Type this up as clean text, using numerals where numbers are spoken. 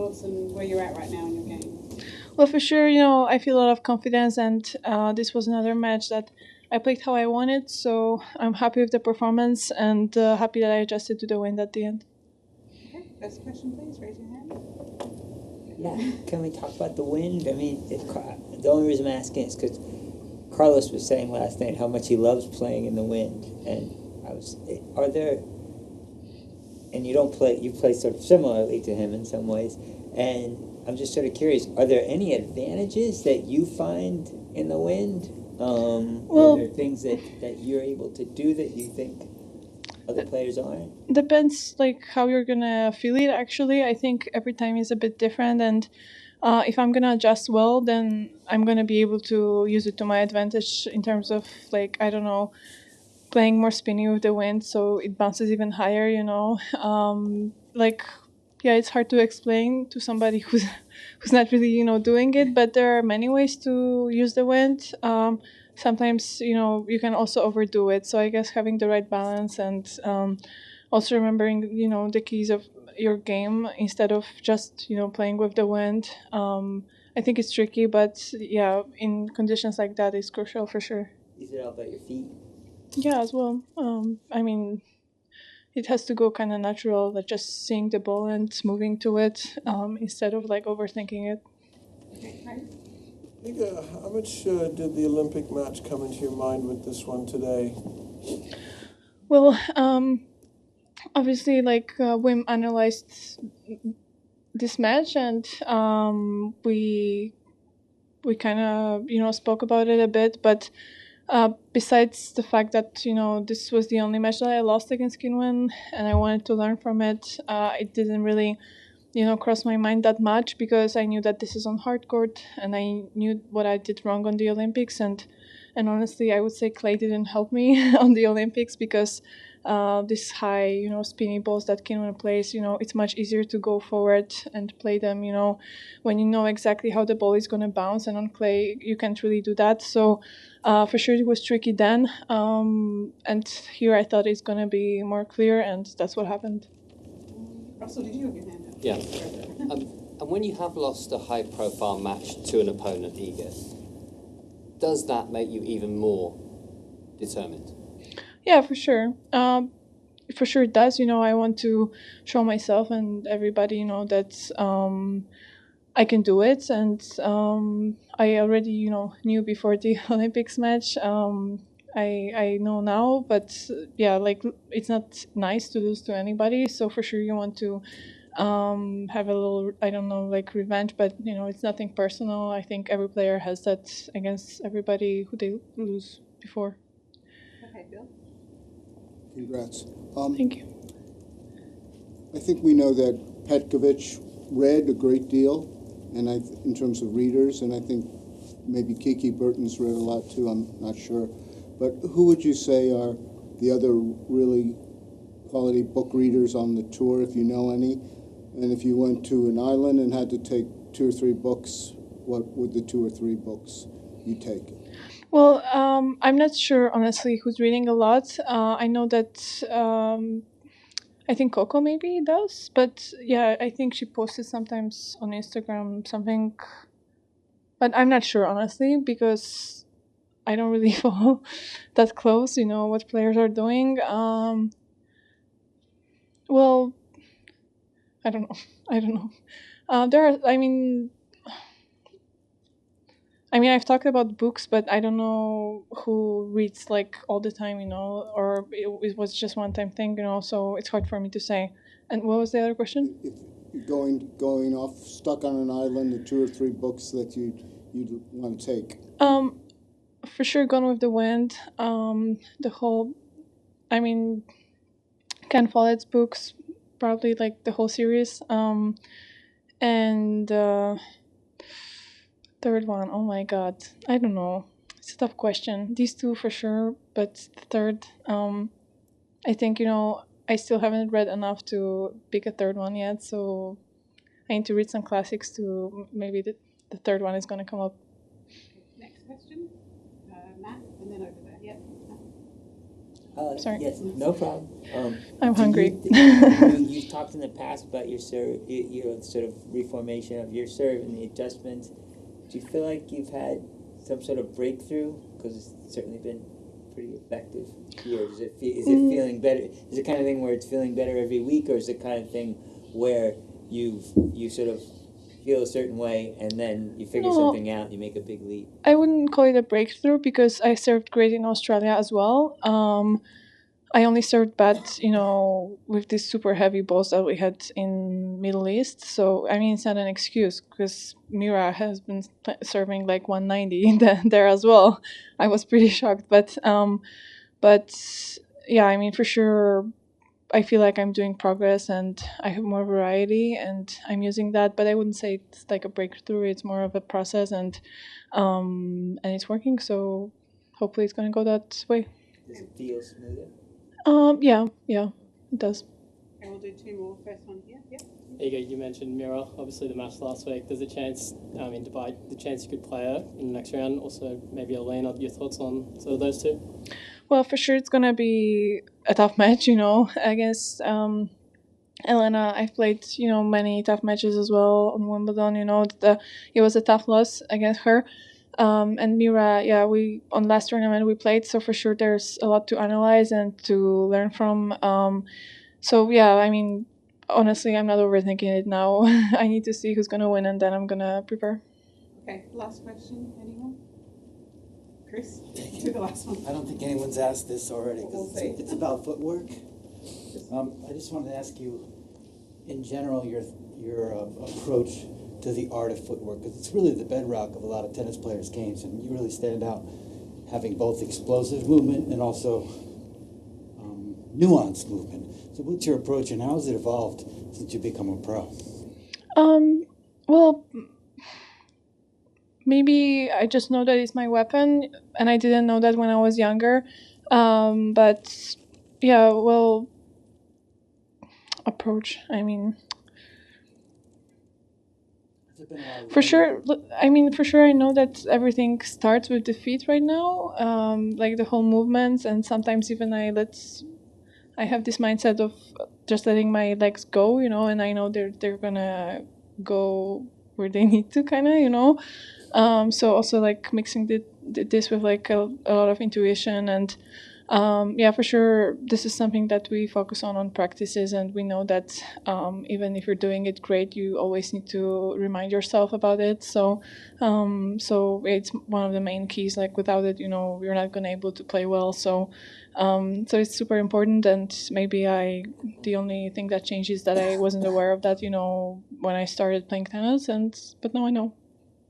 thoughts on where you're at right now in your game? Well, for sure, I feel a lot of confidence, and this was another match that I played how I wanted, so I'm happy with the performance and happy that I adjusted to the wind at the end. Okay, first question, please. Raise your hand. Yeah, can we talk about the wind? I mean, the only reason I'm asking is because Carlos was saying last night how much he loves playing in the wind, and and you play sort of similarly to him in some ways, and I'm just sort of curious, are there any advantages that you find in the wind? Are there things that you're able to do that you think other players aren't? Depends how you're gonna feel it. Actually, I think every time is a bit different, and if I'm gonna adjust well, then I'm gonna be able to use it to my advantage in terms of I don't know, playing more spinny with the wind so it bounces even higher. Yeah, it's hard to explain to somebody who's not really doing it, but there are many ways to use the wind. Sometimes you can also overdo it, so I guess having the right balance and also remembering the keys of your game instead of just playing with the wind. I think it's tricky, but yeah, in conditions like that it's crucial for sure. Is it all about your feet? Yeah, as well. I mean, it has to go kind of natural, like just seeing the ball and moving to it instead of overthinking it. Okay, right. Iga, how much did the Olympic match come into your mind with this one today? Well, obviously, Wim analyzed this match, and we kind of spoke about it a bit, but besides the fact that this was the only match that I lost against Kinwin and I wanted to learn from it, it didn't really cross my mind that much because I knew that this is on hard court and I knew what I did wrong on the Olympics, and honestly I would say clay didn't help me on the Olympics because this high spinny balls that Kinwin plays, it's much easier to go forward and play them when you know exactly how the ball is going to bounce, and on clay you can't really do that. So for sure it was tricky then, and here I thought it's going to be more clear, and that's what happened. Russell, did you have your hand up? Yeah. And when you have lost a high-profile match to an opponent, Iga, does that make you even more determined? Yeah, for sure. For sure it does. I want to show myself and everybody, that I can do it. And I already, knew before the Olympics match. I know now, but yeah, it's not nice to lose to anybody. So for sure you want to have a little, I don't know, revenge, but it's nothing personal. I think every player has that against everybody who they lose before. Okay, Bill. Congrats. Thank you. I think we know that Petkovic read a great deal, and in terms of readers, and I think maybe Kiki Burton's read a lot too, I'm not sure. But who would you say are the other really quality book readers on the tour, if you know any? And if you went to an island and had to take 2 or 3 books, what would the 2 or 3 books you take? Well, I'm not sure, honestly, who's reading a lot. I know that I think Coco maybe does, but yeah, I think she posted sometimes on Instagram something, but I'm not sure, honestly, because I don't really follow that close, what players are doing. Well, I don't know. I don't know. There are, I've talked about books, but I don't know who reads all the time, or it was just one time thing, so it's hard for me to say. And what was the other question? If you're going off, stuck on an island, the 2 or 3 books that you'd want to take? For sure, Gone with the Wind. The whole, Ken Follett's books, probably the whole series. And third one, oh my god, I don't know. It's a tough question. These 2 for sure, but the third, I think I still haven't read enough to pick a third one yet. So I need to read some classics to maybe the third one is going to come up. Next question, Matt, and then over there. Yep. Sorry. Yes, no problem. I'm do hungry. You've talked in the past about your serve, your sort of reformation of your serve and the adjustments. Do you feel like you've had some sort of breakthrough? Because it's certainly been pretty effective here. Is it feeling better? Is it kind of thing where it's feeling better every week, or is it kind of thing where you sort of feel a certain way and then you figure something out and you make a big leap? I wouldn't call it a breakthrough because I served great in Australia as well. I only served bad, with these super heavy balls that we had in Middle East. So, I mean, it's not an excuse because Mira has been serving like 190 there as well. I was pretty shocked. But yeah, I mean, for sure, I feel like I'm doing progress and I have more variety and I'm using that. But I wouldn't say it's like a breakthrough. It's more of a process and it's working. So hopefully it's going to go that way. Does it feel smoother? Yeah, it does. Okay, we'll do two more. First one here. Yep. Iga, you mentioned Mira, obviously the match last week. There's a chance in Dubai, the chance you could play her in the next round. Also, maybe Elena, your thoughts on sort of those two? Well, for sure it's gonna be a tough match, against Elena. I've played, many tough matches as well on Wimbledon. It was a tough loss against her. And Mira, yeah, on last tournament we played, so for sure there's a lot to analyze and to learn from. So yeah, I mean, honestly, I'm not overthinking it now. I need to see who's gonna win, and then I'm gonna prepare. Okay, last question. Anyone? Chris, do the last one. I don't think anyone's asked this already We'll because see. it's about footwork. I just wanted to ask you, in general, your approach to the art of footwork, because it's really the bedrock of a lot of tennis players' games, and you really stand out having both explosive movement and also nuanced movement. So what's your approach and how has it evolved since you've become a pro? Well, maybe I just know that it's my weapon, and I didn't know that when I was younger. But yeah, well, approach. I mean, Has it been a lot of for learning? sure, I know that everything starts with the feet right now, like the whole movements, and sometimes even I have this mindset of just letting my legs go, and I know they're gonna go where they need to, kind of, So also like mixing this with like a lot of intuition and. Yeah, for sure, this is something that we focus on practices, and we know that even if you're doing it great, you always need to remind yourself about it. So it's one of the main keys. Like without it, you're not gonna able to play well. So it's super important. And maybe the only thing that changed is that I wasn't aware of that, when I started playing tennis. But now I know.